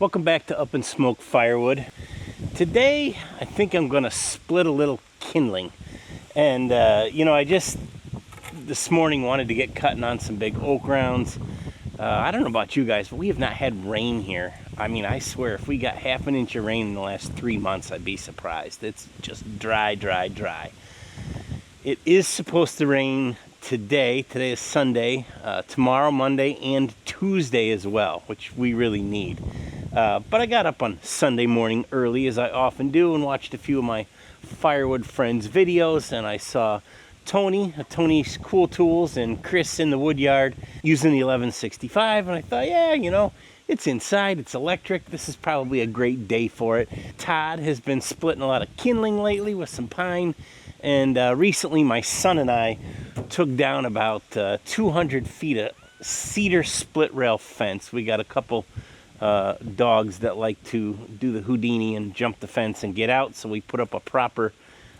Welcome back to Up in Smoke Firewood. Today, I think I'm gonna split a little kindling. And, I just, this morning wanted to get cutting on some big oak rounds. I don't know about you guys, but we have not had rain here. I mean, I swear, if we got half an inch of rain in the last 3 months, I'd be surprised. It's just dry, dry, dry. It is supposed to rain today. Today is Sunday, tomorrow, Monday, and Tuesday as well, which we really need. But I got up on Sunday morning early, as I often do, and watched a few of my firewood friends' videos, and I saw Tony's Cool Tools and Chris in the wood yard using the 1165, and I thought, yeah, it's inside, it's electric, this is probably a great day for it. Todd has been splitting a lot of kindling lately with some pine, and recently my son and I took down about 200 feet of cedar split rail fence. We got a couple dogs that like to do the Houdini and jump the fence and get out, so we put up a proper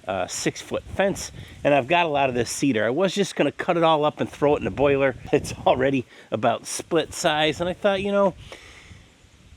6-foot fence, and I've got a lot of this cedar. I was just going to cut it all up and throw it in the boiler. It's already about split size, and I thought,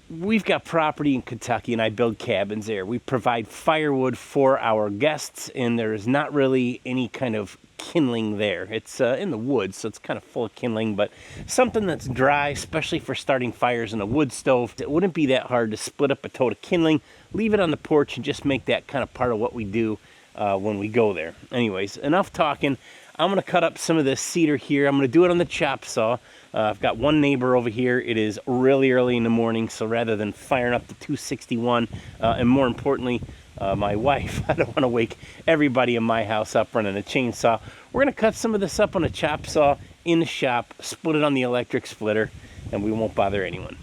we've got property in Kentucky, and I build cabins there. We provide firewood for our guests, and there is not really any kind of kindling there. It's in the woods, so it's kind of full of kindling, but something that's dry, especially for starting fires in a wood stove. It wouldn't be that hard to split up a tote of kindling, leave it on the porch, and just make that kind of part of what we do when we go there. Anyways, enough talking. I'm going to cut up some of this cedar here. I'm going to do it on the chop saw. I've got one neighbor over here. It is really early in the morning, so rather than firing up the 261, and more importantly, my wife, I don't want to wake everybody in my house up running a chainsaw. We're going to cut some of this up on a chop saw in the shop, split it on the electric splitter, and we won't bother anyone.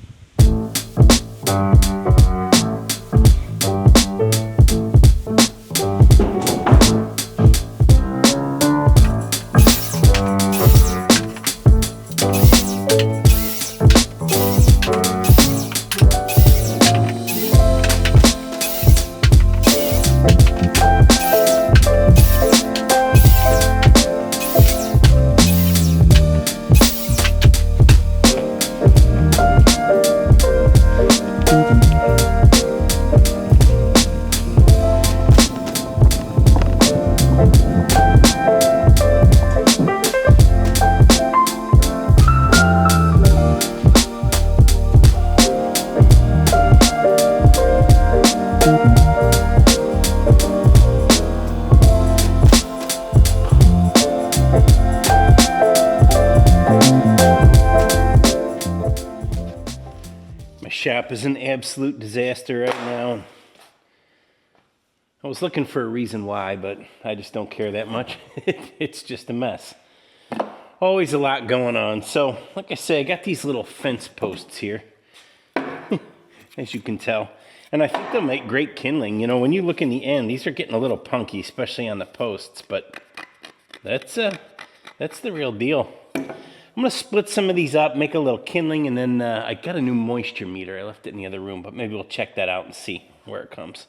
Shop is an absolute disaster right now. I was looking for a reason why, but I just don't care that much. It's just a mess. Always a lot going on. So, like I say, I got these little fence posts here, as you can tell. And I think they'll make great kindling. When you look in the end, these are getting a little punky, especially on the posts, but that's the real deal. I'm going to split some of these up, make a little kindling, and then I got a new moisture meter. I left it in the other room, but maybe we'll check that out and see where it comes.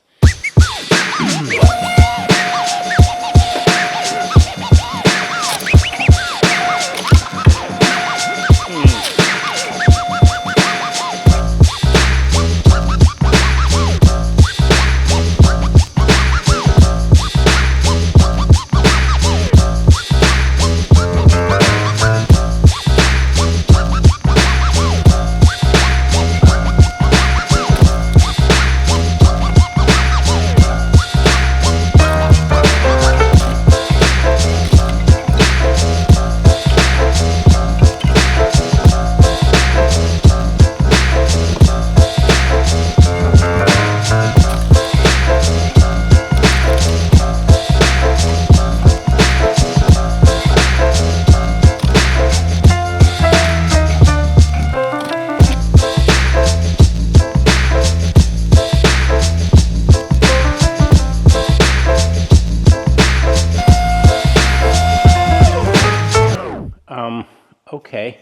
Okay,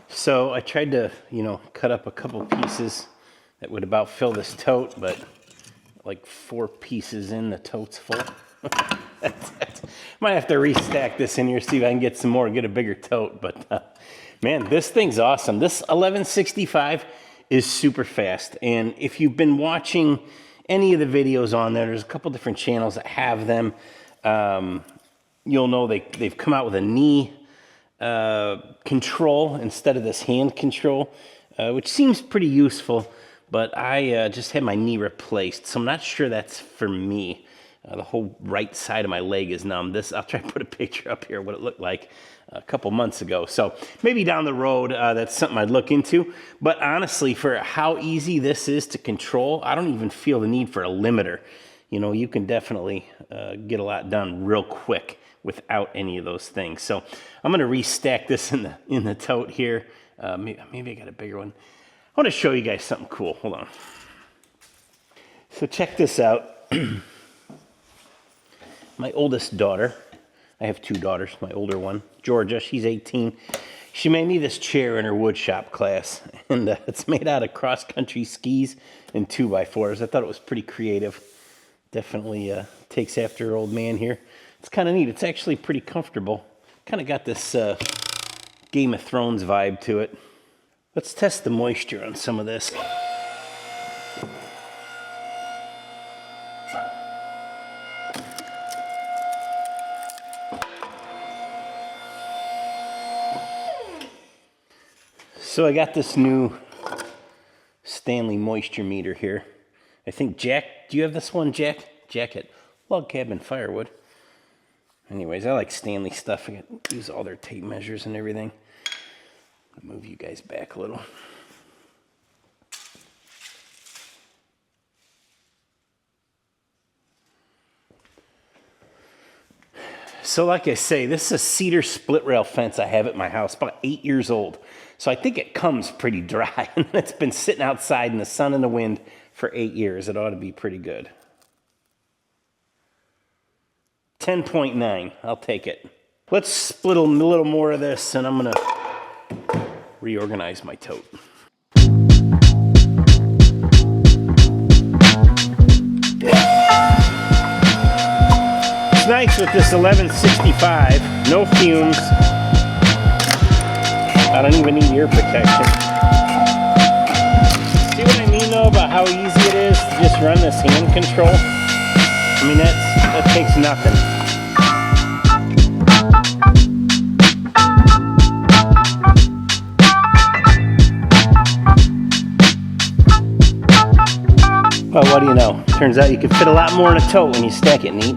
so I tried to, cut up a couple pieces that would about fill this tote, but like 4 pieces in, the tote's full. Might have to restack this in here, see if I can get some more, get a bigger tote. But man, this thing's awesome. This 1165 is super fast. And if you've been watching any of the videos on there, there's a couple different channels that have them. You'll know they've come out with a knee control instead of this hand control, which seems pretty useful, but I just had my knee replaced, so I'm not sure that's for me. The whole right side of my leg is numb. I'll try to put a picture up here what it looked like a couple months ago. So maybe down the road, that's something I'd look into. But honestly, for how easy this is to control, I don't even feel the need for a limiter. You know, you can definitely get a lot done real quick without any of those things. So I'm going to restack this in the tote here. Maybe I got a bigger one. I want to show you guys something cool. Hold on. So check this out. My oldest daughter, I have two daughters, my older one, Georgia, she's 18. She made me this chair in her wood shop class, and it's made out of cross-country skis and 2x4s. I thought it was pretty creative. Definitely takes after her old man here. It's kind of neat. It's actually pretty comfortable. Kind of got this Game of Thrones vibe to it. Let's test the moisture on some of this. So I got this new Stanley moisture meter here. I think Jack, do you have this one, Jack? Jack at Log Cabin Firewood. Anyways, I like Stanley stuff. I use all their tape measures and everything. I'll move you guys back a little. So like I say, this is a cedar split rail fence I have at my house, about 8 years old. So I think it comes pretty dry. And it's been sitting outside in the sun and the wind for 8 years. It ought to be pretty good. 10.9, I'll take it. Let's split a little more of this, and I'm gonna reorganize my tote. It's nice with this 1165, no fumes. I don't even need ear protection. See what I mean though about how easy it is to just run this hand control? I mean, that takes nothing. Well, what do you know? Turns out you can fit a lot more in a tote when you stack it neat.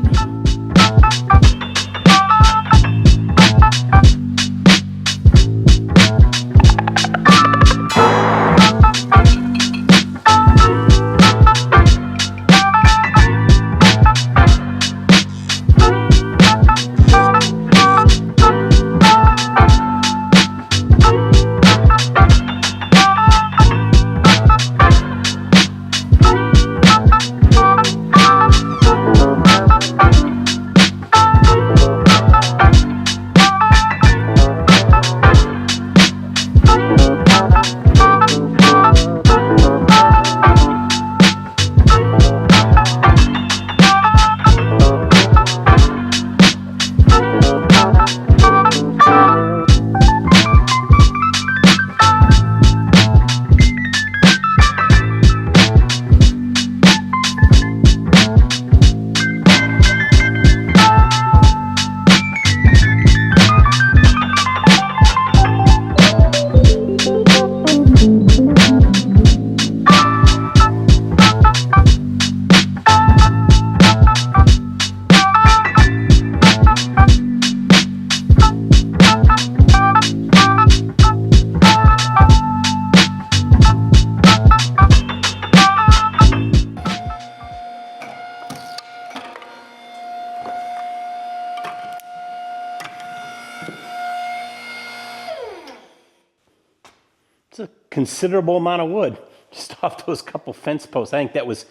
It's a considerable amount of wood just off those couple fence posts. I think that was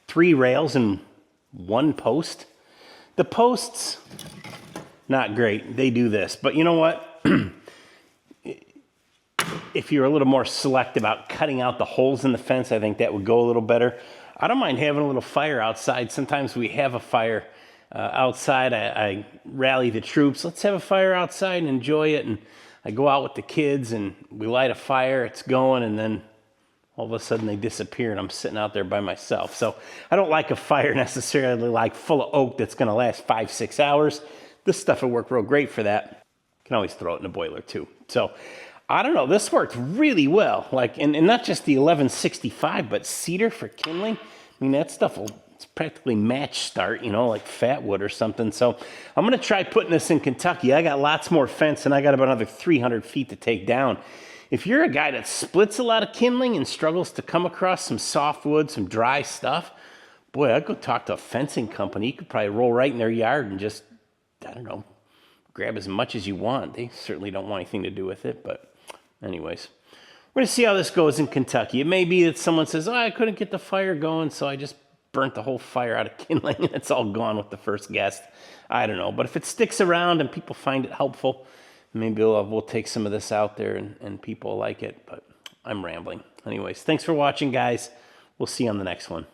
3 rails and 1 post. The posts, not great. They do this. But you know what? If you're a little more select about cutting out the holes in the fence, I think that would go a little better. I don't mind having a little fire outside. Sometimes we have a fire outside. I rally the troops. Let's have a fire outside and enjoy it. And I go out with the kids and we light a fire. It's going, and then all of a sudden they disappear and I'm sitting out there by myself. So I don't like a fire necessarily like full of oak that's going to last 5-6 hours. This stuff will work real great for that. You can always throw it in a boiler too. So I don't know, this worked really well. Like, and not just the 1165, but cedar for kindling. I mean, that stuff will, it's practically match start, you know, like fat wood or something. So I'm going to try putting this in Kentucky. I got lots more fence and I got about another 300 feet to take down. If you're a guy that splits a lot of kindling and struggles to come across some softwood, some dry stuff, boy, I'd go talk to a fencing company. You could probably roll right in their yard and just, I don't know, grab as much as you want. They certainly don't want anything to do with it, but anyways. We're going to see how this goes in Kentucky. It may be that someone says, oh, I couldn't get the fire going, so I just burnt the whole fire out of kindling and it's all gone with the first guest. I don't know, but if it sticks around and people find it helpful, maybe we'll take some of this out there and people like it, but I'm rambling. Anyways, thanks for watching, guys. We'll see you on the next one.